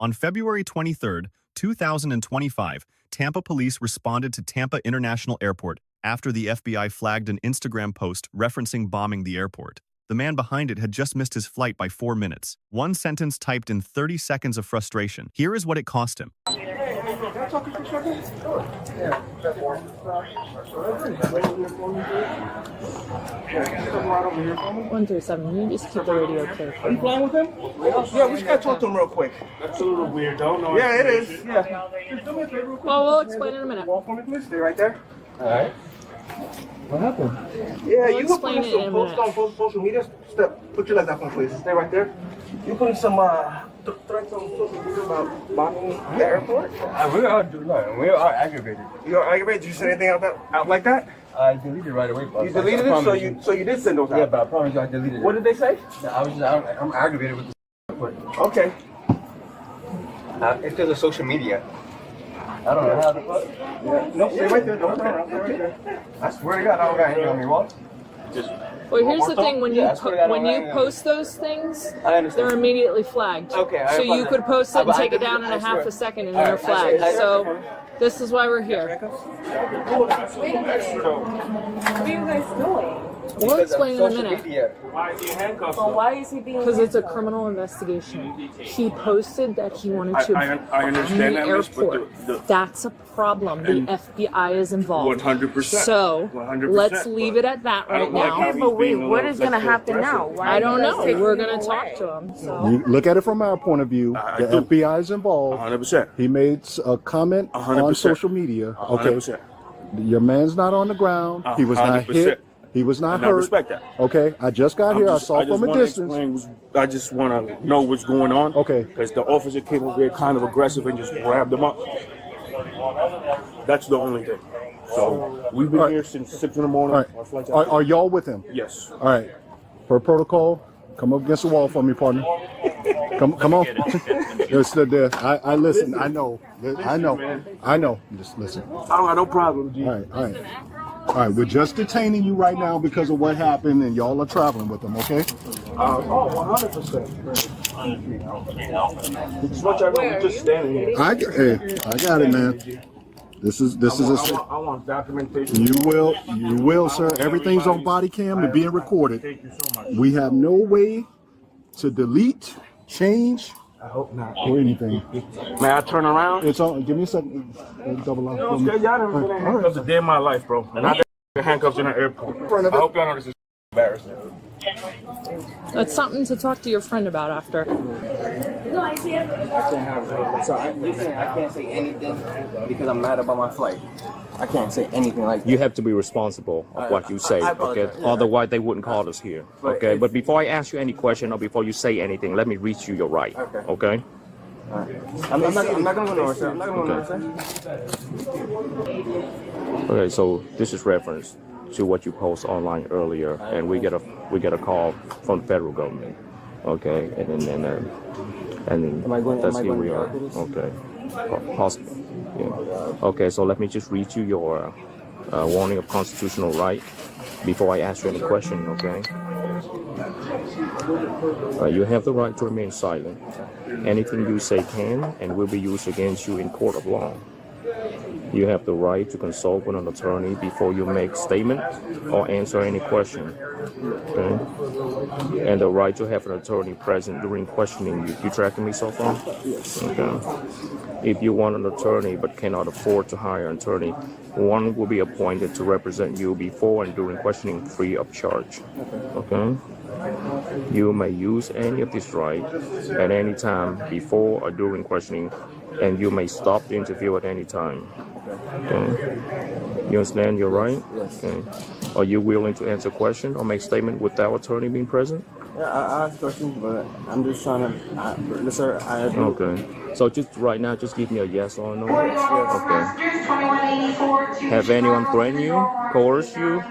On February 23, 2025, Tampa police responded to Tampa International Airport after the FBI flagged an Instagram post referencing bombing the airport. The man behind it had just missed his flight by 4 minutes. One sentence typed in 30 seconds of frustration. Here is what it cost him. 137. You just keep the radio clear. Are you flying with him? Yeah, we just gotta talk to him real quick. That's a little weird, though. No, yeah, it is. Yeah. Just do me a favor real quick. Well, we'll explain in a minute. Walk for me, please. Stay right there. All right. What happened? Yeah, We'll you can explain put it in a some posts minute. on social media. Put your legs up, please. Stay right there. You putting some threats on social media about bombing the airport? We are aggravated. You are aggravated? Did you say anything out like that? I deleted it right away. You deleted it, so you did send those out. Yeah, but I promise you, I deleted it. What did they say? I'm aggravated with this. Okay. It's because of social media. I don't know how to fuck. Yeah. No, stay right there. Don't turn around. Stay right there. I swear to God, I don't got anything on me. What? Well, here's the thing: when you Yeah, post those things, I understand. they're immediately flagged. Okay, So you could post it and But I take it deleted down in it, a I half swear. a second, and All they're right, flagged. I- So this is why we're here. What are you guys doing? We'll explain in a Social minute. media. Why is he handcuffed? Well, why is he being? Because it's a criminal investigation. He posted that he wanted to I bomb understand the that, miss, but airport. That's a problem. The FBI is involved. 100%. So 100%, let's leave it at that I right don't like now. how Yeah, but wait, being a what little is going to happen aggressive. now? Why I are don't you guys know. taking We're him going to talk away? to him. So You look at it from our point of view. I The do. FBI is involved. 100%. He made a comment 100%. on social media. Okay, 100%. your man's not on the ground. He was not 100%. hit. He was not And I hurt. respect that. Okay, I just got here. I saw from a distance. I just want to know what's going on. Okay. Because the officer came over here kind of aggressive and just grabbed him up. That's the only thing. So we've been All right. here since 6 in the morning. All Our flight's right, out. are y'all with him? Yes. All right, per protocol, come up against the wall for me, partner. Come on. I listen. I know. Just listen. I don't have no problem, G. All right. We're just detaining you right now because of what happened, and y'all are traveling with them, okay? 100%. Just want y'all to know we're just standing here. I got it, man. This is I want documentation. You will, sir. Everything's on body cam and being recorded. Thank you so much. We have no way to delete, change, I hope not. or anything. May I turn around? It's on. Give me a second. Double lock. Y'all never been in handcuffs a day in my life, bro. And I got handcuffs in the airport. I hope y'all know this is embarrassing. that's something to talk to your friend about after. I can't say anything because I'm mad about my flight. I can't say anything like that. You have to be responsible of what you say, I okay? apologize, yeah. Otherwise, they wouldn't call us here, But okay? if- But before I ask you any question or before you say anything, let me read you your right, okay? I'm not going to go nowhere, sir. I'm not going to go nowhere, sir. Okay, so this is reference to what you post online earlier, and we get a call from the federal government, okay? And then Am I going that's to here we are, after this? okay? Possible, yeah. Okay, so let me just read you your warning of constitutional right before I ask you any question, okay? You have the right to remain silent. Anything you say can and will be used against you in court of law. You have the right to consult with an attorney before you make statement or answer any question. Okay? And the right to have an attorney present during questioning you. You tracking me so far? Yes. Okay. If you want an attorney but cannot afford to hire an attorney, one will be appointed to represent you before and during questioning free of charge. Okay? You may use any of this right at any time before or during questioning, and you may stop the interview at any time. Okay. You understand your right? Yes. Okay. Are you willing to answer question or make statement without attorney being present? Yeah, I asked questions, but I'm just trying to. Sir, I agree. Okay. So just right now, just give me a yes or no. Okay. Have anyone threatened you, coerced you,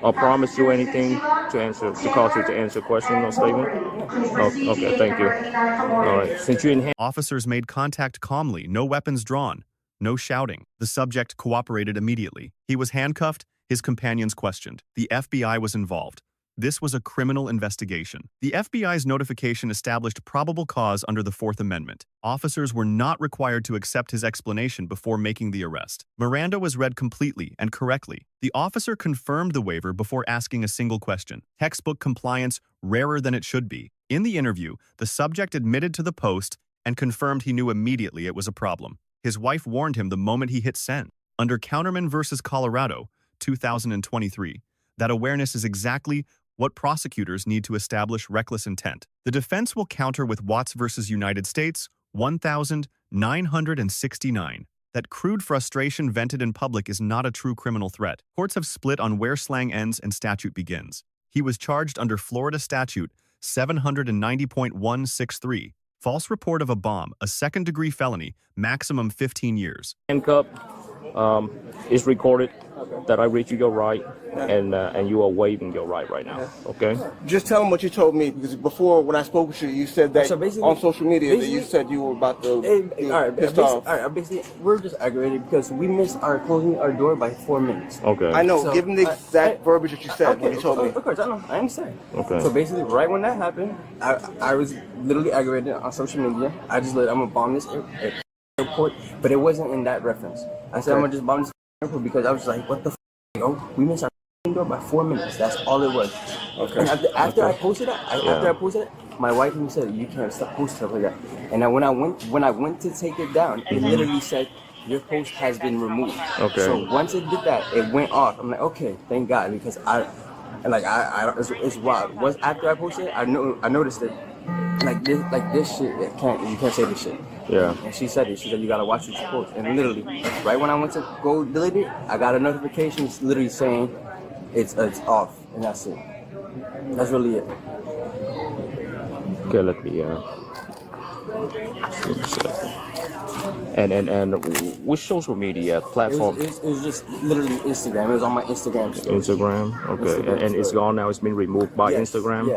or promised you anything to cause you to answer question or statement? Oh, okay, thank you. All right. Since you in Officers made contact calmly, no weapons drawn, no shouting. The subject cooperated immediately. He was handcuffed, his companions questioned. The FBI was involved. This was a criminal investigation. The FBI's notification established probable cause under the Fourth Amendment. Officers were not required to accept his explanation before making the arrest. Miranda was read completely and correctly. The officer confirmed the waiver before asking a single question. Textbook compliance, rarer than it should be. In the interview, the subject admitted to the post and confirmed he knew immediately it was a problem. His wife warned him the moment he hit send. Under Counterman versus Colorado, 2023, that awareness is exactly what prosecutors need to establish reckless intent. The defense will counter with Watts versus United States, 1969, that crude frustration vented in public is not a true criminal threat. Courts have split on where slang ends and statute begins. He was charged under Florida Statute 790.163, false report of a bomb, a second-degree felony, maximum 15 years. Handcuff is recorded that I read you your right, and you are waiving your right now. Okay. Just tell them what you told me, because before when I spoke with you, you said that So basically- on social media that you said you were about to pissed off. Basically, we're just aggravated because we missed our closing our door by 4 minutes. Okay. I know. So, give them the exact verbiage that you said when you told me. Of course, I know. I understand. Okay. So basically, right when that happened, I was literally aggravated on social media. I just I'm gonna bomb this airport, but it wasn't in that reference. I said I'm gonna just bomb this airport because I was like, what the we missed our door by 4 minutes. That's all it was. Okay. And after I posted it, my wife even said you can't stop posting stuff like that. And then when I went to take it down, it literally said your post has been removed. Okay. So once it did that, it went off. I'm like, okay, thank God, because it's wild. Once after I posted it, I noticed it. This shit, you can't say this shit. Yeah. And she said it. She said you gotta watch what you post. And literally, right when I went to go delete it, I got a notification. It's literally saying it's off, and that's it. That's really it. Okay, let me and which social media platform? It was just literally Instagram. It was on my Instagram story. Instagram. Okay, Instagram. And it's gone now. It's been removed by Yes, Instagram.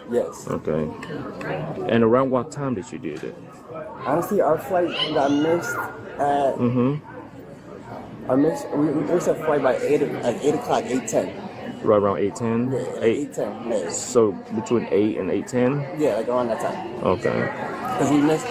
Yes. Okay. And around what time did you do it? Honestly, our flight got missed at. We missed our flight by 8 o'clock, 8:10. Right around 8:10. Yeah, 8. 8:10. Yeah. So between 8 and 8:10. Yeah, like around that time. Okay. Because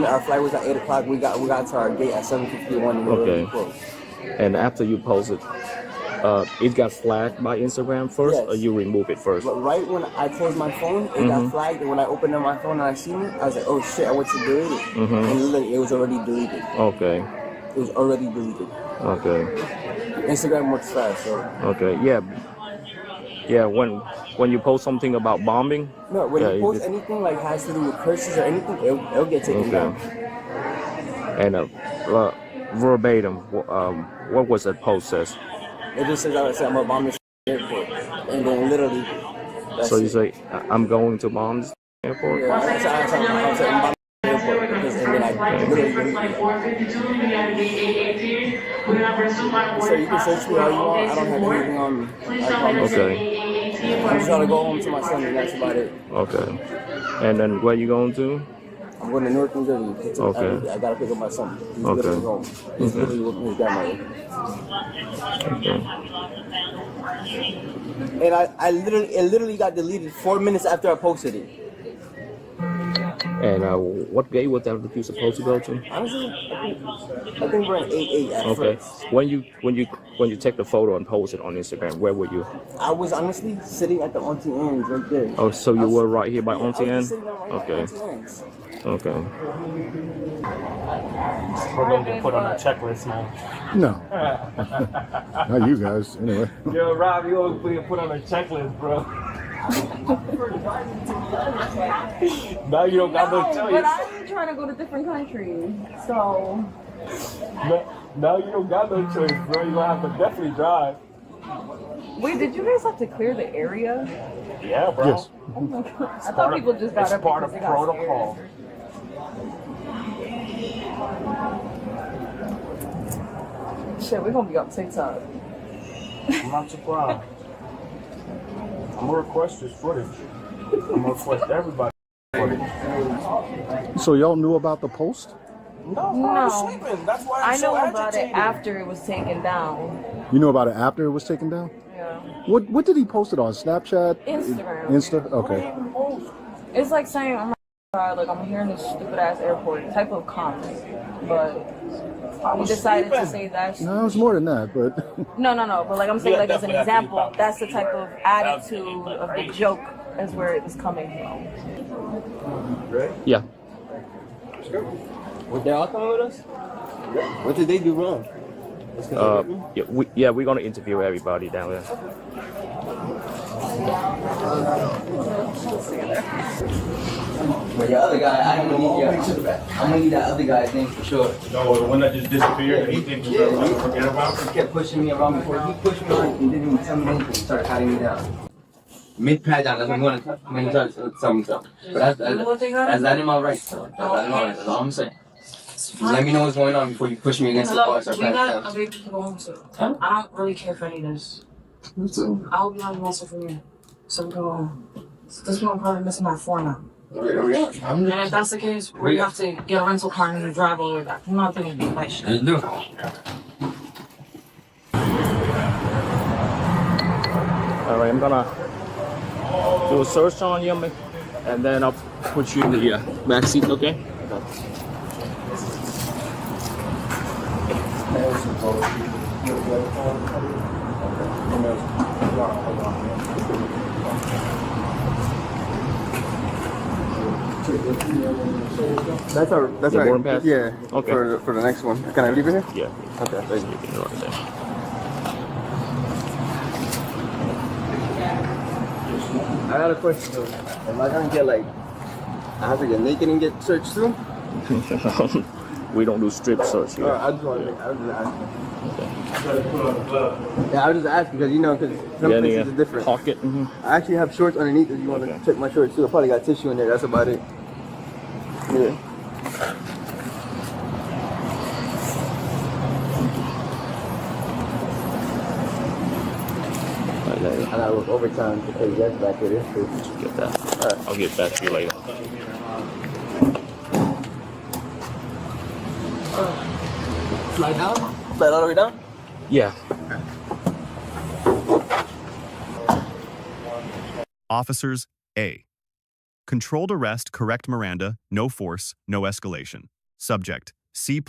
our flight was at 8 o'clock. We got to our gate at 7:51 and we were already closed. And after you posted, it got flagged by Instagram first, Yes. or you remove it first? But right when I closed my phone, it got flagged. And when I opened up my phone and I seen it, I was like, oh shit, I went to delete it. And literally, it was already deleted. Okay. It was already deleted. Okay. Instagram works fast, so. Okay. Yeah. Yeah. When you post something about bombing. No, when yeah, you post anything like has to do with curses or anything, it'll get taken down. And verbatim, what was that post says? It just says, I'm gonna bomb this airport. And then literally, So you say, I'm going to bomb this airport? Yeah, I said, I'm bomb the airport. Because, and then I literally, so you can search me all you want. I don't have anything on me. I promise. Okay. I'm just trying to go home to my son and that's about it. Okay. And then where you going to? I'm going to North New Jersey. Okay. I gotta pick up my son. He's Okay. literally home. He's literally with his grandmother. Okay. And it literally got deleted 4 minutes after I posted it. And what gate was that you supposed to go to? Honestly, I think we're at 8-8 at Okay. first. When you take the photo and post it on Instagram, where were you? I was honestly sitting at the Auntie Anne's right there. Oh, so you were right here by Auntie I Anne? was sitting right at Okay. Auntie Anne's. Okay. We're going to get put on a checklist now. No. Not you guys, anyway. Yo, Rob, you always get put on a checklist, bro. Now you don't got no But choice. I'm trying to go to different countries, so. Now you don't got no choice, bro. You're going to have to definitely drive. Wait, did you guys have to clear the area? Yeah, bro. Yes. Oh my God. I thought people just got It's up part of because they got protocol. scared. Shit, we're gonna be on TikTok. I'm not surprised. I'm going to request this footage. I'm going to request everybody footage. So y'all knew about the post? No, I was sleeping. That's why I'm I so know about it agitated. after it was taken down. You knew about it after it was taken down? Yeah. What did he post it on? Snapchat? Instagram. Insta? Okay. It's like saying, "Oh my God, like I'm here in this stupid ass airport," type of comment. But he decided to say that. No, it was more than that, but No. But like I'm saying, like as an example, that's the type of attitude of the joke is where it was coming from. Yeah. Were they all coming with us? What did they do wrong? We're gonna interview everybody down there. But the other guy, I'm gonna need that other guy's name for sure. No, the one that just disappeared that he thinks we're gonna forget about? He kept pushing me around before he pushed me around and didn't even tell me anything. He started patting me down. Mid-pat down, that's what I'm going to when he started telling me something. But that's not in my rights. That's not in my rights. That's all I'm saying. Just let me know what's going on before you push me against the wall and start patting me down. A big to go home to. I don't really care for any of this. Me too. I hope you have muscle for me. So we can go home. So this one I'm probably missing that 4 now. And if that's the case, we have to get a rental car and drive all the way back. I'm not thinking of that shit. Let's do it. All right, I'm gonna do a search on you, and then I'll put you in the back seat, okay? That's our boarding pass? Yeah. Okay. For the next one. Can I leave it here? Yeah. Okay. Thank you. Right there. I got a question though. Am I gonna get I have to get naked and get searched too? We don't do strip search here. I just want to I was just asking. Yeah, I was just asking because because some places are different. Pocket. Mm-hmm. I actually have shorts underneath if you want to check my shorts too. I probably got tissue in there. That's about it. Yeah. I gotta work overtime to pay gas back here. Get that. All right. I'll get back to you later. Slide down? Slide all the way down? Yeah. Officers A. Controlled arrest, correct Miranda, no force, no escalation. Subject C+,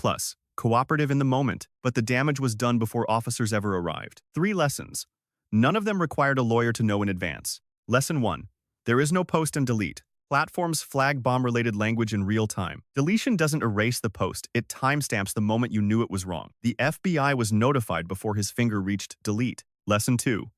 cooperative in the moment, but the damage was done before officers ever arrived. 3 lessons. None of them required a lawyer to know in advance. Lesson 1. There is no post and delete. Platforms flag bomb-related language in real time. Deletion doesn't erase the post, it timestamps the moment you knew it was wrong. The FBI was notified before his finger reached delete. Lesson 2.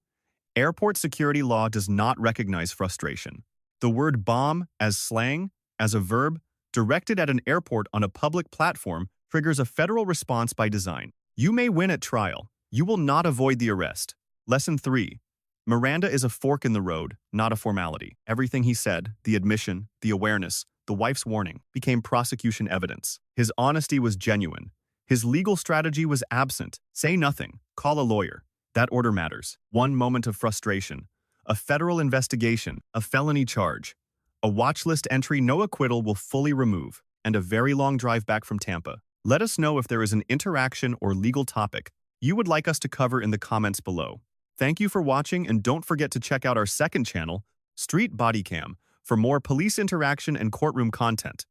Airport security law does not recognize frustration. The word bomb, as slang, as a verb, directed at an airport on a public platform triggers a federal response by design. You may win at trial. You will not avoid the arrest. Lesson 3. Miranda is a fork in the road, not a formality. Everything he said, the admission, the awareness, the wife's warning, became prosecution evidence. His honesty was genuine. His legal strategy was absent. Say nothing. Call a lawyer. That order matters. One moment of frustration. A federal investigation, a felony charge. A watch list entry no acquittal will fully remove, and a very long drive back from Tampa. Let us know if there is an interaction or legal topic you would like us to cover in the comments below. Thank you for watching, and don't forget to check out our second channel, Street Bodycam, for more police interaction and courtroom content.